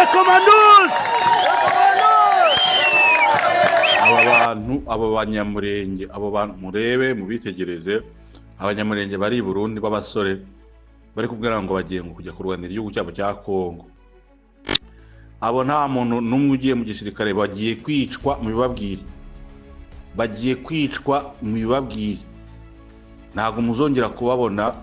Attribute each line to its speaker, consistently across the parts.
Speaker 1: Recommandus.
Speaker 2: abo banyamurenge, abo bantu murebe mubitegereze, abanyamurenge bari i Burundi b'abasore bari kubwira ngo bagiye kujya kurwanira igihugu cyabo cya Kongo. Abo nta muntu n'umwe ugiye mu gisirikare, bagiye kwicwa mu bibabwire, ntabwo muzongera kubabona.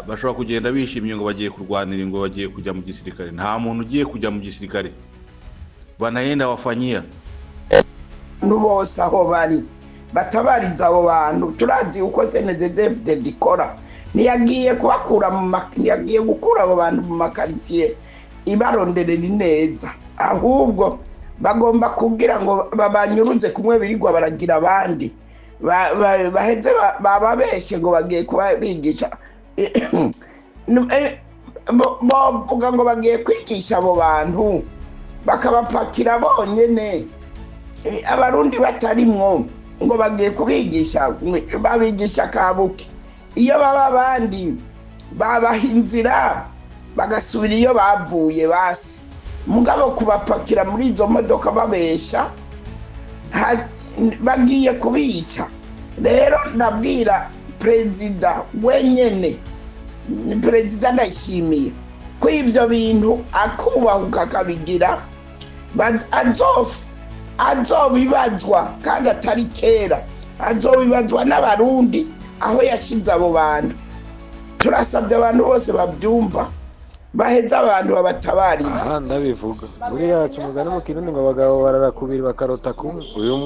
Speaker 2: Bashobora kugenda bishimye ngo bagiye kurwanira, ngo bagiye kujya mu gisirikare. Nta muntu ugiye kujya mu gisirikare, banaenda wafanyia
Speaker 3: n'ubose aho bari batabariza abo bantu. Turazi uko CNDD-FDD ikora, ntiyagiye gukura abo bantu mu makaritiye ibaronderera neza, ahubwo bagomba kugira ngo babanyuruze kumwe birirwa baragira abandi baheze bababeshe ngo bagiye kuba bigisha. Bavuga ngo bagiye kwigisha abo bantu bakabapakira bonyene, abarundi batarimwo, ngo bagiye kubigisha, babigisha kabuke. Iyo baba abandi babaha inzira bagasubira iyo bavuye basi, mugabo kubapakira muri izo modoka babesha bagiye kubica. Rero ndabwira perezida wenyene, perezida Ndayishimiye, ko ibyo bintu akubahuka akabigira, azobibazwa kandi atari kera, azobibazwa n'abarundi aho yashize abo bantu. Turasabye abantu bose babyumva baheza abantu babatabariza.
Speaker 4: Ndabivuga muri yacu umugani mu Kirundi ngo abagabo bararakubiri bakarota kumwe. Uyu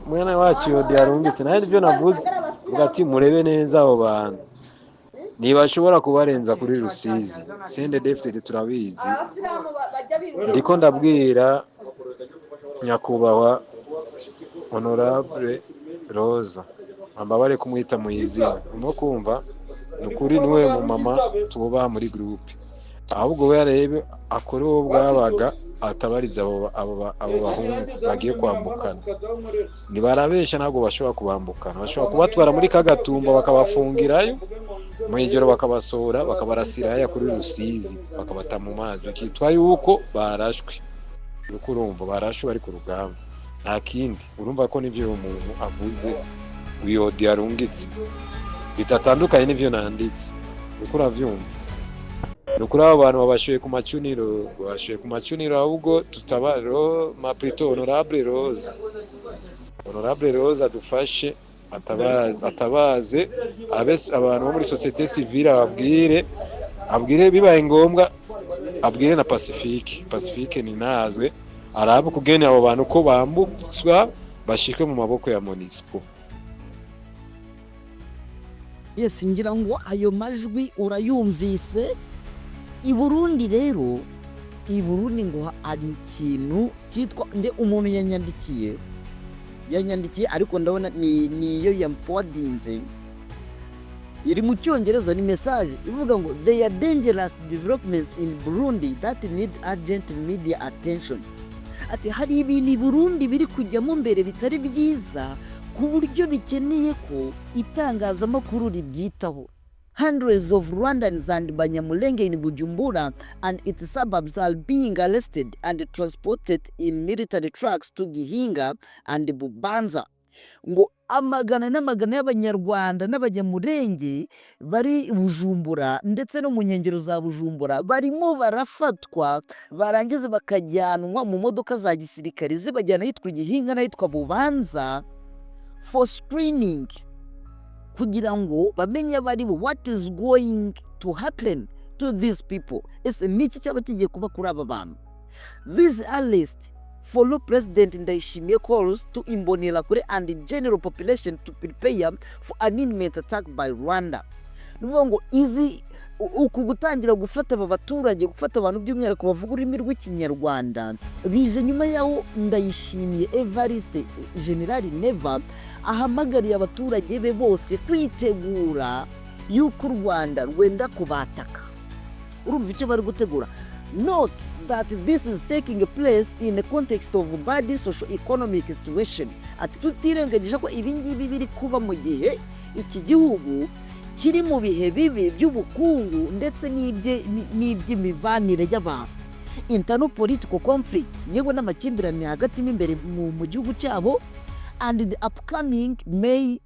Speaker 4: mwene wacu Yodi yarungitse, nayo nivyo navuze, ati murebe neza abo bantu ntibashobora kubarenza kuri Rusizi. CNDD-FDD turabizi. Ndiko ndabwira nyakubahwa Honorable Rosa, ambabare kumwita mu izina, urimo kumva, nukuri niwe mu mama tuba muri groupe, ahubwo we yarebe akora uwo bwabaga atabariza abo bahungu bagiye kwambukana. Nibarabesha ntabwo bashobora kubambukana, bashobora kubatwara muri Kagatumba bakabafungirayo, mu ijoro bakabasora bakabarasira haya kuri Rusizi bakabata mu mazi, bakitwa yuko barashwe. Uko urumva barashwe bari ku rugamba, nta kindi. Urumva ko nivyo umuntu avuze Yodi yarungitse bitatandukanye n'ivyo nanditse. Uko uravyumva, nukuri abo bantu babashoye ku macuniro, ahubwo tutabaro maprito Honorable Rose adufashe, atabaze abantu bo muri societe civile, abwire bibaye ngombwa, abwire na Pacifique ni nazwe arabe kugene abo bantu ko bambutswa bashikwe mu maboko ya Monisco.
Speaker 5: Yes, ngira ngo ayo majwi urayumvise. I Burundi rero, ngo ari ikintu cyitwa umuntu yanyandikiye ariko ndabona niyo yamforwardinze, iri mu Cyongereza, ni message ivuga ngo there are dangerous developments in Burundi that need urgent media attention. Ati hari ibintu i Burundi biri kujyamo mbere bitari byiza ku buryo bikeneye ko itangazamakuru ribyitaho. Hundreds of Rwandans and Banyamulenge in Bujumbura and its suburbs are being arrested and transported in military trucks to Gihinga and Bubanza. Ngo amagana n'amagana y'Abanyarwanda n'Abanyamulenge bari Bujumbura ndetse no mu nkengero za Bujumbura barimo barafatwa, barangiza bakajyanwa mu modoka za gisirikare zibajyana hitwa Gihinga n'ahitwa Bubanza for screening, kugira ngo bamenye bari what is going to happen to these people. Niki cyaba kigiye kuba kuri aba bantu. This arrest follow President Ndayishimiye calls to Imbonerakure and the general population to prepare for an imminent attack by Rwanda. Nuvuga ngo izi uku gutangira gufata aba baturage, gufata abantu by'umwihariko bavuga ururimi rw'Ikinyarwanda, bije nyuma yaho Ndayishimiye Evariste General Neva ahamagariye abaturage be bose kwitegura yuko u Rwanda rwenda kubataka. Urumva icyo bari gutegura. Note that this is taking place in the context of bad socio-economic situation. Ati tutirengagije ko ibingibi biri kuba mu gihe iki gihugu kiri mu bihe bibi by'ubukungu ndetse n'iby'imibanire y'abantu. internal political conflicts yewe n'amakimbirane hagati n'imbere mu gihugu cyabo, and the upcoming May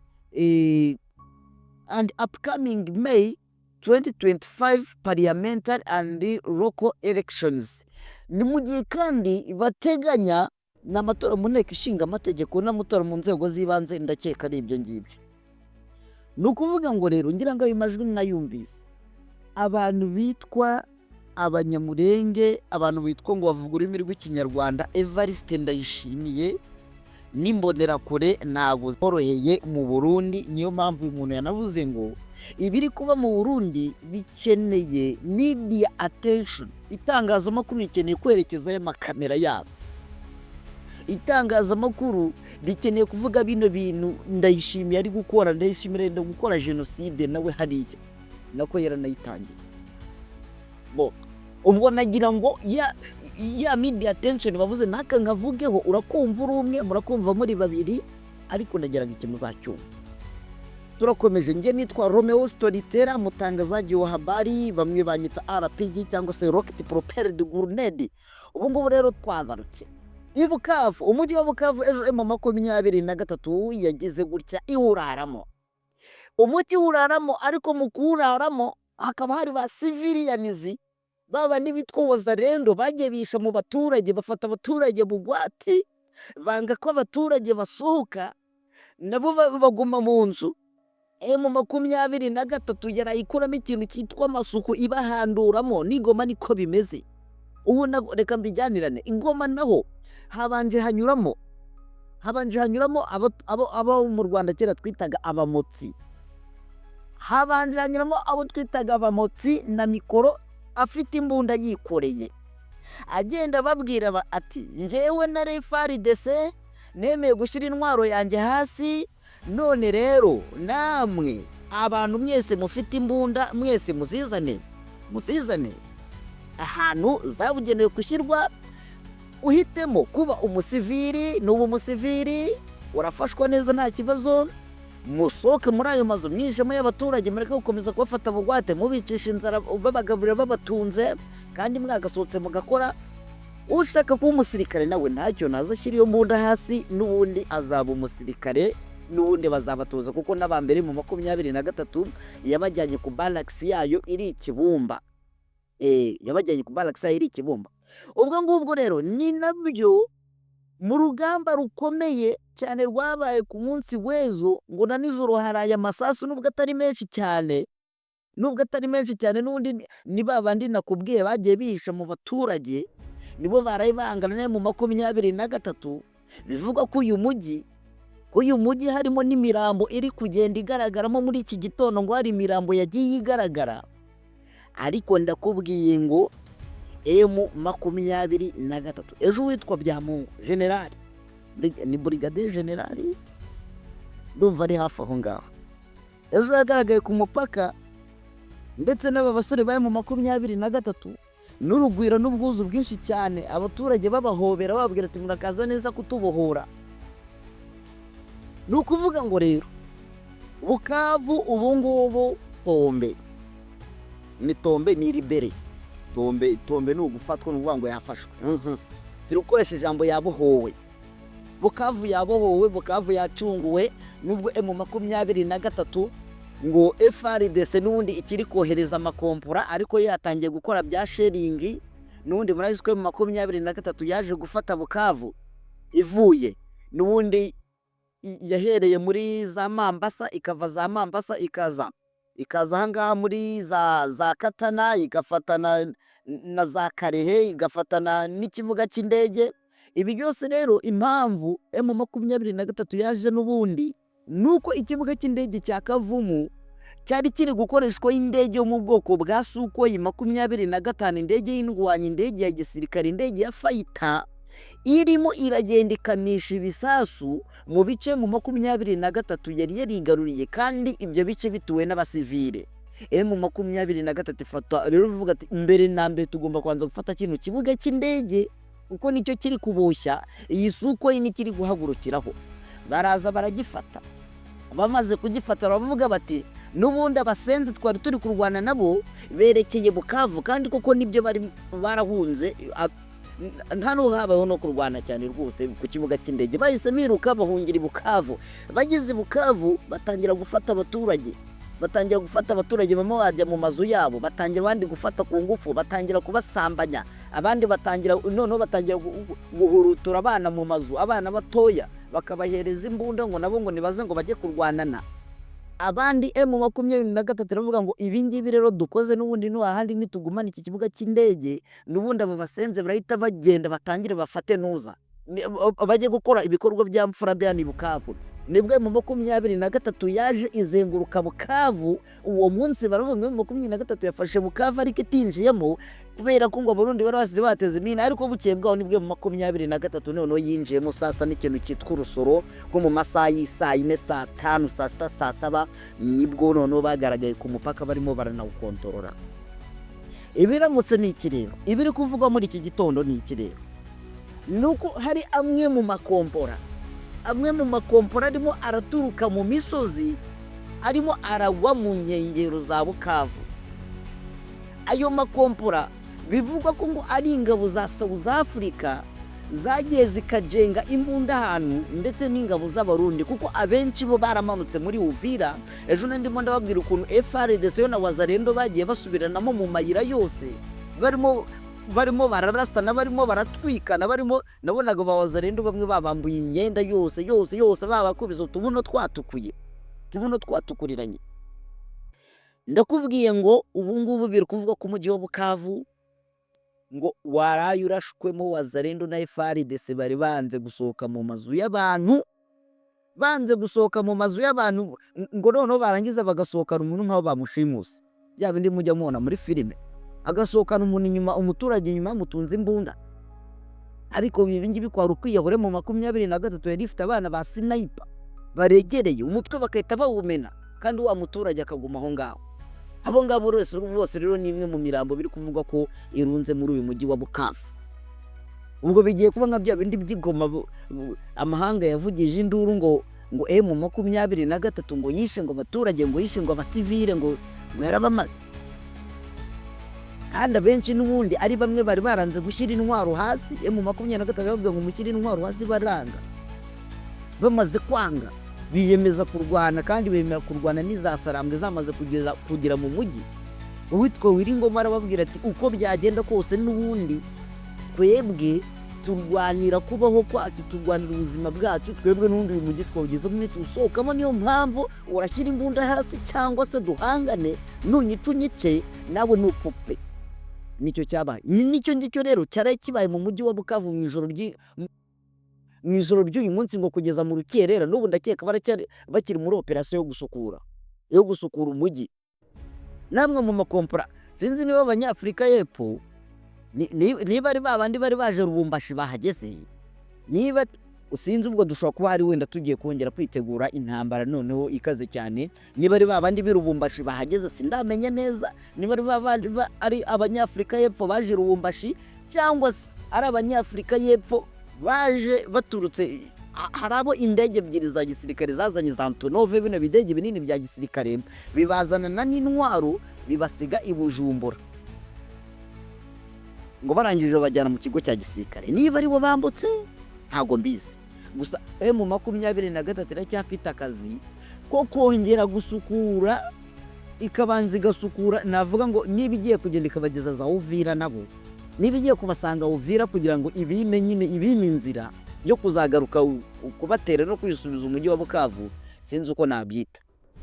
Speaker 5: 2025 parliamentary and local elections. Ni mu gihe kandi bateganya n'amatora mu nteko ishinga amategeko n'amatora mu nzego z'ibanze, ndakeka ari ibyo ngibyo. Ni ukuvuga ngo rero ngira ngo ayo majwi mwayumvise, abantu bitwa abanyamurenge, abantu bitwa ngo bavuga ururimi rw'ikinyarwanda, Evariste Ndayishimiye n'imbonerakure ntabwo zoroheye mu Burundi. Niyo mpamvu uyu muntu yanavuze ngo ibiri kuba mu Burundi bikeneye media attention. Itangazamakuru rikeneye kwerekezayo amakamera yabo, itangazamakuru rikeneye kuvuga bino bintu Ndayishimiye ari gukora. Ndayishimiye ari gukora jenoside nawe hariya nako yaranayitangiye. Ubwo nagira ngo ya media attention bavuze naka nkavugeho, urakumva uri umwe, murakumva muri babiri, ariko nagira ngo iki muzacyumva. Turakomeje. Nge nitwa Romeo Storyteller, mutangazaji wa habari, bamwe banyita RPG cyangwa se Rocket Propelled Grenade. Ubu ngubu rero twagarutse i Bukavu, umujyi wa Bukavu ejo M23 yageze gutya iwuraramo. Umujyi uraramo, ariko mu kuwuraramo hakaba hari ba civilians baba n'ibitwa wazalendo bagiye bisha mu baturage, bafata abaturage bugwate, banga ko abaturage basohoka, nabo baguma mu nzu. M23 yarayikuramo ikintu cyitwa amasuku ibahanduramo, n'igoma niko bimeze. Ubu reka mbijyanirane, ingoma naho habanje hanyuramo abo mu Rwanda kera twitaga abamotsi, habanje hanyuramo abo twitaga abamotsi na mikoro afite imbunda yikoreye, agenda babwira ati njyewe na FARDC nemeye gushyira intwaro yanjye hasi, none rero namwe abantu mwese mufite imbunda mwese musizane ahantu zabugenewe gushyirwa, uhitemo kuba umusivili. N'ubu umusivili urafashwa neza nta kibazo, musohoke muri ayo mazu mwinjemo y'abaturage, mureke gukomeza kubafata bugwate, mubicisha inzara, babagaburira babatunze, kandi mwagasohotse mugakora. Ushaka kuba umusirikare nawe ntacyo naza ashyira iyo mbunda hasi, n'ubundi azaba umusirikare, n'ubundi bazabatoza, kuko n'abambere mu 23 yabajyanye ku barracks yayo iri Kibumba. Yabajyanye ku barracks yayo iri Kibumba. Ubwo ngubwo rero ni nabyo mu rugamba rukomeye cyane rwabaye ku munsi w'ejo, ngo na nijoro haraye amasasu, nubwo atari menshi cyane, n'ubundi ni babandi nakubwiye bagiye bihisha mu baturage, nibo baraye bangana mu 23. Bivuga ko uyu mujyi harimo n'imirambo iri kugenda igaragaramo muri iki gitondo, ngo hari imirambo yagiye igaragara. Ariko ndakubwiye ngo M23 ejo witwa Byamungu generali, ni brigadier generali, ndumva ari hafi aho ngaho, ejo yagaragaye ku mupaka, ndetse n'aba basore bari mu 23 n'urugwiro n'ubwuzu bwinshi cyane, abaturage babahobera bababwira ati murakaza neza kutubohora. Ni ukuvuga ngo rero Bukavu ubu ngubu Tombe ni libere. Tombe ni ugufatwa, n'uvuga ngo yafashwe. Turukoresha ijambo yabohowe. Bukavu yabohowe, Bukavu yacunguwe, nubwo M23 ngo FARDC n'ubundi ikiri kohereza amakompura, ariko yatangiye gukora bya sharing. N'ubundi muraziko M23 yaje gufata Bukavu ivuye, n'ubundi yahereye muri za Mambasa, ikava za Mambasa ikaza hangaha muri za Katana, igafatana na za Karehe, igafatana n'ikibuga cy'indege. Ibi byose rero impamvu M23 yaje n'ubundi nuko ikibuga cy'indege cya Kavumu cyari kiri gukoreshwa indege yo mu bwoko bwa Sukhoi 25, indege y'indwanyi, indege ya gisirikare, indege ya fighter, irimo iragenda ikamisha ibisasu mu bice mu 23 yari yarigaruriye, kandi ibyo bice bituwe n'abasivile. M23 ifata rero uvuga ati mbere na mbere tugomba kwanza gufata kino kibuga cy'indege, kuko nicyo kiri kubushya iyi Sukhoi ni kiri guhagurukiraho. Baraza baragifata, bamaze kugifata bavuga bati n'ubundi abasenzi twari turi kurwana nabo berekeye Bukavu, kandi koko nibyo bari barahunze. Nta n'ubu habayeho no kurwana cyane rwose ku kibuga cy'indege, bahise biruka bahungira i Bukavu. Bageze i Bukavu batangira gufata abaturage, bamwe bajya mu mazu yabo, batangira abandi gufata ku ngufu, batangira kubasambanya, abandi batangira guhurutura abana mu mazu, abana batoya bakabahereza imbunda ngo nabo ngo nibaze ngo bajye kurwanana. Abandi M23 iravuga ngo ibi ngibi rero dukoze n'ubundi n'ahandi nitugumana iki kibuga cy'indege, n'ubundi aba basenze barahita bagenda batangire bafate nuza bajye gukora ibikorwa bya mfura bya ni Bukavu. Nibwo M23 yaje izenguruka Bukavu. Uwo munsi baravuga ngo M23 yafashe Bukavu ariko itinjiyemo kubera ko ngo Abarundi bari basize bateze imina, ariko bukeye bwaho nibwo M23 noneho yinjiyemo sasa n'ikintu cyitwa urusoro ko mu masaha y'isaa 4 saa 5 saa 6 saa 7 nibwo noneho bagaragaye ku mupaka barimo baranawukontorora. Ibiramutse ni iki rero, ibiri kuvugwa muri iki gitondo ni iki rero, nuko hari amwe mu makompora arimo araturuka mu misozi, arimo aragwa mu nkengero za Bukavu. Ayo makompora bivugwa ko ngo ari ingabo za South Africa zagiye zikajenga imbunda ahantu, ndetse n'ingabo z'Abarundi, kuko abenshi bo baramanutse muri Uvira. Ejo ndimo ndababwira ukuntu FARDC yo na Wazalendo bagiye basubiranamo mu mayira yose, barimo bararasana, barimo baratwikana, nabonaga ba Wazalendo bamwe babambuye imyenda yose babakubiza utubuno twatukuriranye. Ndakubwiye ngo ubu ngubu biri kuvuga ko umujyi wa Bukavu ngo waraye urashwemo Wazalendo na FARDC bari banze gusohoka mu mazu y'abantu, ngo noneho barangiza bagasohokana umuntu nk'aho bamushimuse, bya bindi mujya mubona muri filime, agasohokana umuntu inyuma, umuturage inyuma yamutunze imbunda. Ariko ibi ngibi kwari ukwiyahure. mu 23 yari ifite abana ba sniper baregereye umutwe bakahita bawumena, kandi wa muturage akaguma aho ngaho. Abo ngabo bose rero ni imwe mu mirambo biri kuvuga ko irunze muri uyu mujyi wa Bukavu. Ubwo bigiye kuba nka bya bindi by'igoma amahanga yavugije induru ngo M23 ngo yishe ngo abaturage, ngo yishe ngo abasivile, ngo yarabamaze. Kandi abenshi n'ubundi ari bamwe bari baranze gushyira intwaro hasi. M23 bavuga ngo mushyire intwaro hasi, baranga. Bamaze kwanga biyemeza kurwana, kandi bemera kurwana n'izasarambwe zamaze kugera mu mujyi. Uwitwa Wiringoma arababwira ati uko byagenda kose n'ubundi twebwe turwanira kubaho kwacu, turwanira ubuzima bwacu, twebwe n'undi uyu mujyi twawugeze mwe tusohokamo. Niyo mpamvu urashyira imbunda hasi cyangwa se duhangane, nunyice nawe nupfupfe. Nicyo cyabaye. Nicyo ngicyo rero cyari kibaye mu mujyi wa Bukavu mu ijoro ry'uyu munsi, ngo kugeza mu rukerera. N'ubu ndakeka bakiri muri operasiyo yo gusukura umujyi. Namwe mu makompora sinzi niba Abanyafurika y'Epfo niba ari babandi bari baje Lubumbashi bahageze, niba usinzi ubwo dushobora kuba hari wenda tugiye kongera kwitegura intambara noneho ikaze cyane. Niba ari babandi Lubumbashi bahageze sindamenya neza, niba ari Abanyafurika y'Epfo baje Lubumbashi, cyangwa ari Abanyafurika y'Epfo baje baturutse. Hari abo indege ebyiri za gisirikare zazanye za Antonov, bino bidege binini bya gisirikare, bibazanana n'intwaro bibasiga i Bujumbura, ngo barangije bajyana mu kigo cya gisirikare. Niba ari bo bambutse ntago mbizi, gusa M23 iracyafite akazi ko kongera gusukura, ikabanza igasukura. Navuga ngo niba igiye kugenda ikabageza za Uvira, nabo niba igiye kubasanga Uvira kugira ngo ibime inzira yo kuzagaruka kubatera no kwisubiza umujyi wa Bukavu, sinzi uko nabyita.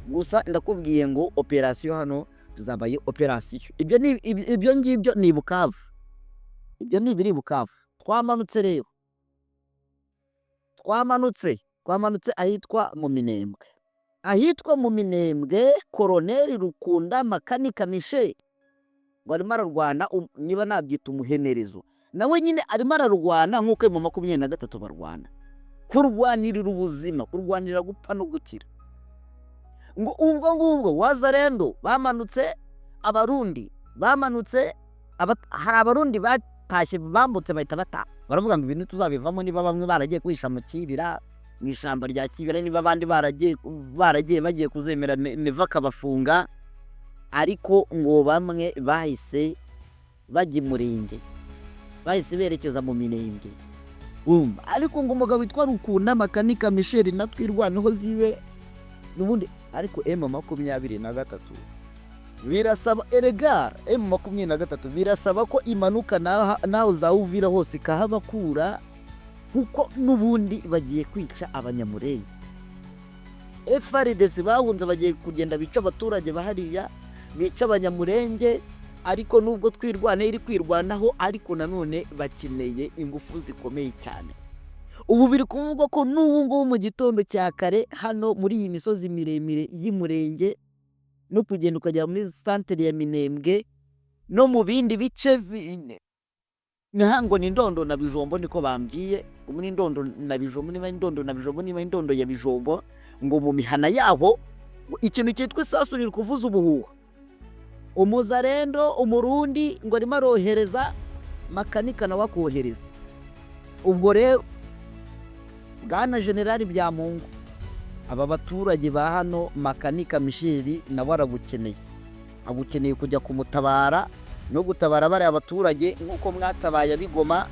Speaker 5: Gusa ndakubwiye ngo operasiyo hano zabaye operasiyo. Ibyo ngibyo ni Bukavu, ibyo ni ibiri Bukavu. Twamanutse rero, twamanutse ahitwa mu Minembwe. Koloneli Rukunda Makanika Michel ngo arimo ararwana, niba nabyita umuhenerezo, nawe nyine arimo ararwana nk'uko M23 barwana, kurwanirira ubuzima, kurwanirira gupfa no gukira. Ngo ubwo ngubwo Wazalendo bamanutse, Abarundi bamanutse, hari Abarundi batashye bambutse bahita bataha. Baravuga ngo ibintu tuzabivamo, niba bamwe baragiye kwisha mu kibira, mu ishyamba rya Kibera, niba abandi baragiye bagiye kuzemera Neva akabafunga, ariko ngo bamwe bahise bajya Murenge, bahise berekeza mu Minembwe. Ariko ngo umugabo witwa Rukunda Makanika Michel na Twirwaneho ziwe n'ubundi, ariko M23 birasaba eregara M23 birasaba ko imanuka naho za Uvira hose ikahabakura, kuko n'ubundi bagiye kwica abanyamurenge. FARDC bahunze bagiye kugenda bica abaturage bahariya, bica abanyamurenge, ariko nubwo Twirwane iri kwirwanaho, ariko nanone bakeneye ingufu zikomeye cyane. Ubu biri kuvugwa ko n'ubu ngubu mu gitondo cya kare hano muri iyi misozi miremire y'Umurenge, no kugenda ukajya muri santere ya Minembwe no mu bindi bice ngo ni Ndondo na Bijombo, niko bambwiye. Muri Ndondo na Bijombo, niba Ndondo na Bijombo, niba Ndondo ya Bijombo, ngo mu mihana yabo ikintu cyitwa isasu riri kuvuza ubuhuha. Umuzarendo Umurundi ngo arimo arohereza Makanika nawe akohereza. Ubwo rero Bwana General Byamungu, aba baturage ba hano Makanika Michel nawe aragukeneye, agukeneye kujya kumutabara no gutabara bari abaturage nk'uko mwatabaye Bigoma,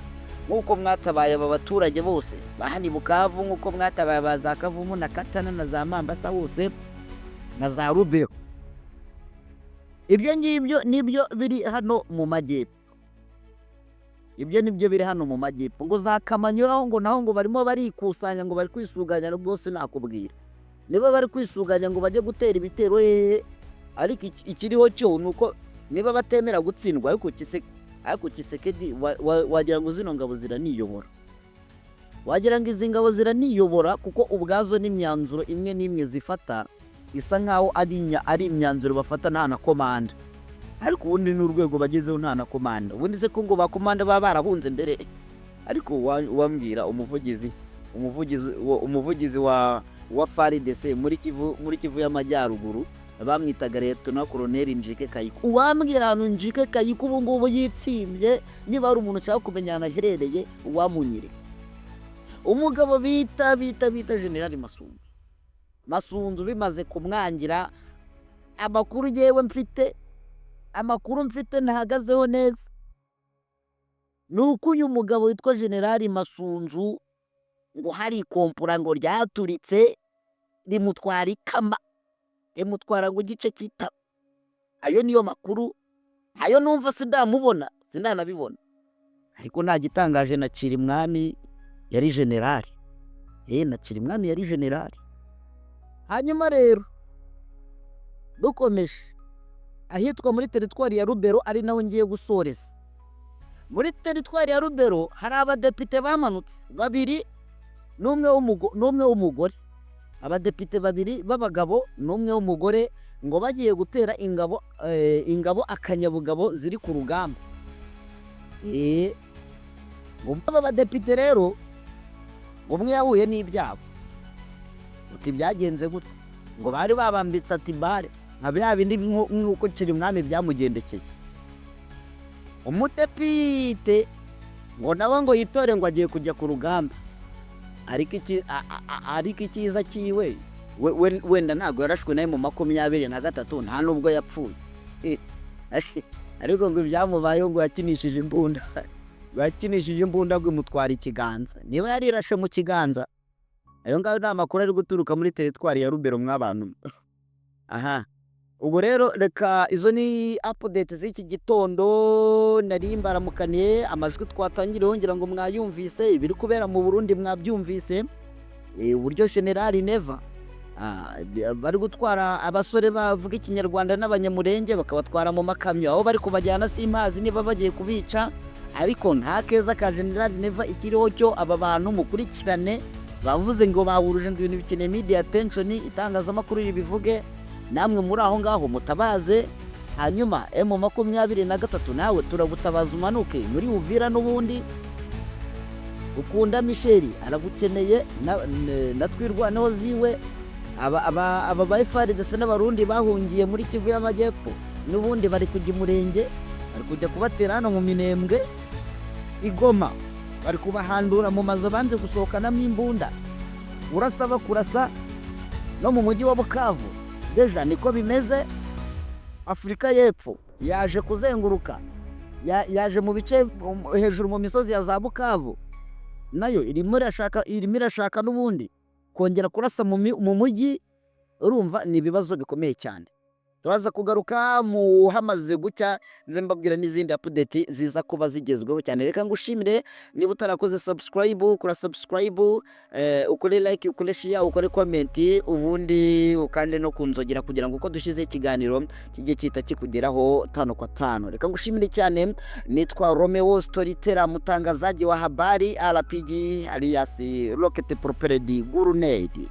Speaker 5: nk'uko mwatabaye aba baturage bose bahani Bukavu, nk'uko mwatabaye baza Kavumu na Katana na za Mambasa hose na za Rubero. Ibyo ngibyo nibyo biri hano mu majyepfo, ibyo nibyo biri hano mu majyepfo. Ngo za Kamanyuraho ngo naho ngo barimo barikusanya, ngo bari kwisuganya rwose, nakubwira niba bari kwisuganya ngo bajye gutera ibitero, ariko ikiriho cyo nuko niba batemera gutsindwa, ariko Kisekedi wagira ngo zino ngabo ziraniyobora, wagira ngo izi ngabo ziraniyobora, kuko ubwazo n'imyanzuro imwe n'imwe zifata isa nkaho ari imyanzuro bafata nta na komanda, ariko ubundi n'urwego bagezeho nta na komanda. Ubundi se ko ngo bakomanda baba barahunze mbere, ariko wambwira umuvugizi wa FARDC muri Kivu y'Amajyaruguru bamwitaga Lieutenant Colonel Njike Kayiko. Uwambwira ahantu Njike Kayiko ubu ngubu yitsimbye, niba ari umuntu ushaka kumenya ahantu aherereye uwamunyire. Umugabo bita General Masunzu bimaze kumwangira, amakuru mfite ntahagazeho neza, nuko uyu mugabo witwa General Masunzu ngo hari kompura ngo ryaturitse rimutwara ikama, rimutwara ngo igice cy'itama. Ayo niyo makuru, ayo numva sindanabibona, ariko nta gitangaje na Cirimwami yari generali, na Cirimwami yari generali. Hanyuma rero dukomeje ahitwa muri teritwari ya Rubero, ari naho ngiye gusoreza. Muri teritwari ya Rubero hari abadepite bamanutse babiri n'umwe w'umugore, abadepite babiri b'abagabo n'umwe w'umugore, ngo bagiye gutera ingabo akanyabugabo ziri ku rugamba. Aba badepite rero umwe yahuye n'ibyago. Uti byagenze gute? Ngo bari babambitse atibare nka bya bindi nk'uko Cirimwami byamugendekeye. Umudepite ngo nawe ngo yitore ngo agiye kujya ku rugamba, ariko icyiza cyiwe wenda ntabwo yarashwe nawe mu 23, nta nubwo yapfuye, ariko ngo ibyamubayeho ngo yakinishije imbunda ngo imutwara ikiganza. Niba yarirashe mu kiganza, ayo ngayo ni amakuru ari guturuka muri teritwari ya Rubero mw'abantu. Ubwo rero reka izo ni update z'iki gitondo nari mbaramukaniye, amajwi twatangiriye ngira ngo mwayumvise, ibiri kubera mu Burundi mwabyumvise, uburyo General Neva bari gutwara abasore bavuga ikinyarwanda n'abanyamurenge bakabatwara mu makamyo, aho bari kubajyana simpazi niba bagiye kubica, ariko nta keza ka General Neva ikiriho cyo. Aba bantu mukurikirane, bavuze ngo bahuruje ngo ibintu bikeneye media attention, itangazamakuru ribivuge, namwe muri aho ngaho mutabaze. Hanyuma M23 nawe turagutabaza umanuke muri Uvira n'ubundi. Rukunda Michel aragukeneye na Twirwaneho ziwe, aba ba FARDC n'abarundi bahungiye muri Kivu y'Amajyepfo n'ubundi bari kujya Murenge, bari kujya kubatera hano mu Minembwe, Igoma bari kubahandura mu mazu banze gusohokanamo imbunda. urasaba kurasa no mu mujyi wa Bukavu. Deja niko bimeze. Afurika y'Epfo yaje kuzenguruka, yaje mu bice hejuru mu misozi ya za Bukavu, nayo irimo irashaka n'ubundi kongera kurasa mu mujyi. Urumva ni ibibazo bikomeye cyane. Turaza kugaruka mu hamaze gucya nze mbabwira n'izindi update ziza kuba zigezweho cyane. Reka ngushimire niba utarakoze subscribe, ukora subscribe, ukore like, ukore share, ukore comment, ubundi ukande no kunzogera kugira ngo uko dushize ikiganiro kijye kita kikugeraho 5 kwa 5. Reka ngushimire cyane. Nitwa Romeo Storyteller, mutangazaji wa habari RPG alias Rocket Propelled Guruneti.